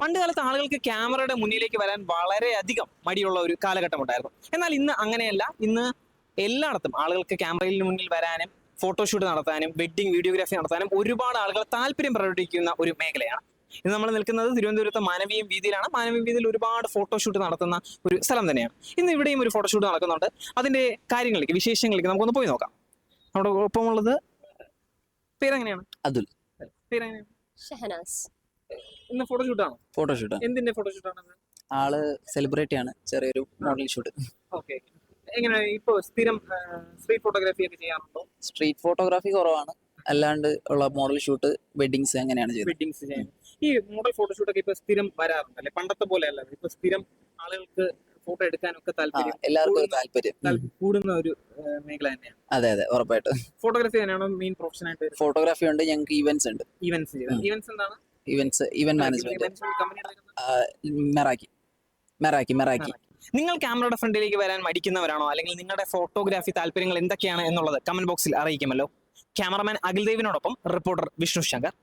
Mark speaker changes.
Speaker 1: പണ്ട് കാലത്ത് ആളുകൾക്ക് ക്യാമറയുടെ മുന്നിലേക്ക് വരാൻ വളരെയധികം മടിയുള്ള ഒരു കാലഘട്ടം ഉണ്ടായിരുന്നു. എന്നാൽ ഇന്ന് അങ്ങനെയല്ല. ഇന്ന് എല്ലായിടത്തും ആളുകൾക്ക് ക്യാമറയിൽ മുന്നിൽ വരാനും ഫോട്ടോഷൂട്ട് നടത്താനും വെഡ്ഡിംഗ് വീഡിയോഗ്രാഫി നടത്താനും ഒരുപാട് ആളുകൾ താല്പര്യം പ്രകടിപ്പിക്കുന്ന ഒരു മേഖലയാണ്. ഇന്ന് നമ്മൾ നിൽക്കുന്നത് തിരുവനന്തപുരത്ത് മാനവീയം വീതിയിലാണ്. മാനവീയം വീതിയിൽ ഒരുപാട് ഫോട്ടോഷൂട്ട് നടത്തുന്ന ഒരു സ്ഥലം തന്നെയാണ്. ഇന്ന് ഇവിടെയും ഒരു ഫോട്ടോഷൂട്ട് നടക്കുന്നുണ്ട്. അതിന്റെ കാര്യങ്ങളിലേക്ക്, വിശേഷങ്ങളിലേക്ക് നമുക്കൊന്ന് പോയി നോക്കാം. നമ്മുടെ ഒപ്പമുള്ളത് പേരെങ്ങനെയാണ്?
Speaker 2: അതുൽ.
Speaker 1: പേരെങ്ങനെയാണ്?
Speaker 3: ഷഹനാസ്.
Speaker 1: ഇന്ന് ഫോട്ടോഷൂട്ടാണ്.
Speaker 2: ഫോട്ടോഷൂട്ടാണ്.
Speaker 1: എന്തിന്റെ ഫോട്ടോഷൂട്ടാണ്?
Speaker 2: ആള് സെലിബ്രിറ്റി ആണ്. ചെറിയൊരു മോഡൽ ഷൂട്ട്.
Speaker 1: ഓക്കെ. എങ്ങനെ ഇപ്പൊ സ്ഥിരം സ്ട്രീറ്റ് ഫോട്ടോഗ്രാഫി ഒക്കെ ചെയ്യാറുണ്ടോ?
Speaker 2: സ്ട്രീറ്റ് ഫോട്ടോഗ്രാഫി കുറവാണ്. അല്ലാണ്ട് ഉള്ള മോഡൽ ഷൂട്ട്, വെഡിങ്സ് അങ്ങനെയാണ് ചെയ്യുന്നത്.
Speaker 1: വെഡിങ്സ് ചെയ്യാൻ ഈ മോഡൽ ഫോട്ടോഷൂട്ട് ഒക്കെ ഇപ്പൊ സ്ഥിരം വരാറുണ്ടല്ലേ? പണ്ടത്തെ പോലെ അല്ല. ഇപ്പൊ സ്ഥിരം ആളുകൾക്ക് ഫോട്ടോ എടുക്കാനൊക്കെ താല്പര്യം
Speaker 2: എല്ലാവർക്കും ഒരു താല്പര്യം
Speaker 1: കൂടുന്ന ഒരു മേഖല തന്നെയാണ്.
Speaker 2: അതെ അതെ, ഉറപ്പായിട്ടും.
Speaker 1: ഫോട്ടോഗ്രാഫി തന്നെയാണോ മെയിൻ പ്രൊഫഷൻ ആയിട്ട്?
Speaker 2: ഫോട്ടോഗ്രാഫി ഉണ്ട്, ഞങ്ങൾക്ക് ഈവന്റ്സ് ഉണ്ട്.
Speaker 1: ഈവന്റ്സ് ഈവന്റ്സ് എന്താണ്?
Speaker 2: Event management. മെറാക്കി.
Speaker 1: നിങ്ങൾ ക്യാമറയുടെ ഫ്രണ്ടിലേക്ക് വരാൻ മടിക്കുന്നവരാണോ, അല്ലെങ്കിൽ നിങ്ങളുടെ ഫോട്ടോഗ്രാഫി താല്പര്യങ്ങൾ എന്തൊക്കെയാണ് എന്നുള്ളത് കമന്റ് ബോക്സിൽ അറിയിക്കുമല്ലോ. ക്യാമറമാൻ അഖിൽ ദേവിനോടൊപ്പം റിപ്പോർട്ടർ വിഷ്ണു ശങ്കർ.